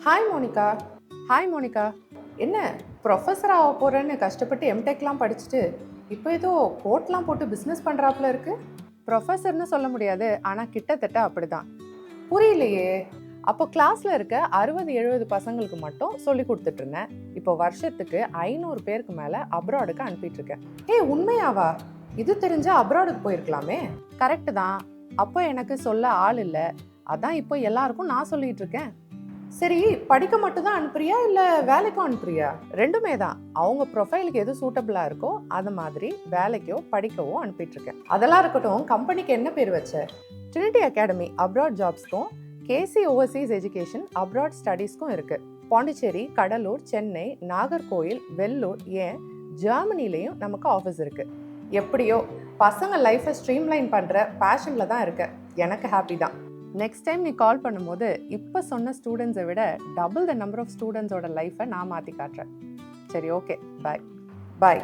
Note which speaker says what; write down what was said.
Speaker 1: Hi Monica. Hi Monica. என்ன professor ஆக போகிறேன்னு கஷ்டப்பட்டு எம்டெக்லாம் படிச்சுட்டு இப்போ ஏதோ கோட்லாம் போட்டு பிஸ்னஸ் பண்ணுறாப்புல இருக்கு. ப்ரொஃபஸர்னு சொல்ல முடியாது, ஆனால் கிட்டத்தட்ட அப்படிதான். புரியலையே. அப்போ கிளாஸில் இருக்க 60-70 பசங்களுக்கு மட்டும் சொல்லி கொடுத்துட்டு இருந்தேன். இப்போ வருஷத்துக்கு 500 பேருக்கு மேலே அப்ராடுக்கு அனுப்பிட்டு இருக்கேன். உண்மையாவா? இது தெரிஞ்சா அப்ராடுக்கு போயிருக்கலாமே. கரெக்டு தான். அப்போ எனக்கு சொல்ல ஆள் இல்லை, அதான் இப்போ எல்லாருக்கும் நான் சொல்லிட்டு இருக்கேன். சரி, படிக்க மட்டும் தான் அனுப்புறியா இல்ல வேலைக்கும் அனுப்புறியா? ரெண்டுமே தான். அவங்க ப்ரொஃபைலுக்கு எது சூட்டபிளா இருக்கோ அது மாதிரி வேலைக்கோ படிக்கவோ அனுப்பிட்டு இருக்கேன். அதெல்லாம் இருக்கட்டும், கம்பெனிக்கு என்ன பேர் வச்ச? ட்ரினிட்டி அகாடமி அப்ராட் ஜாப்ஸ்க்கும் கேசி ஓவர்சீஸ் எஜுகேஷன் அப்ராட் ஸ்டடீஸ்க்கும் இருக்கு. பாண்டிச்சேரி, கடலூர், சென்னை, நாகர்கோயில், வெள்ளூர், ஏன் ஜெர்மனிலையும் நமக்கு ஆஃபீஸ் இருக்கு. எப்படியோ பசங்க லைஃபை ஸ்ட்ரீம்லைன் பண்ற பேஷன்ல தான் இருக்க. எனக்கு ஹாப்பி தான். நெக்ஸ்ட் டைம் நீ கால் பண்ணும்போது இப்போ சொன்ன ஸ்டூடெண்ட்ஸை விட டபுள் த நம்பர் ஆஃப் ஸ்டூடெண்ட்ஸோட லைஃப்பை நான் மாற்றி காட்டுறேன். சரி, ஓகே, பாய்.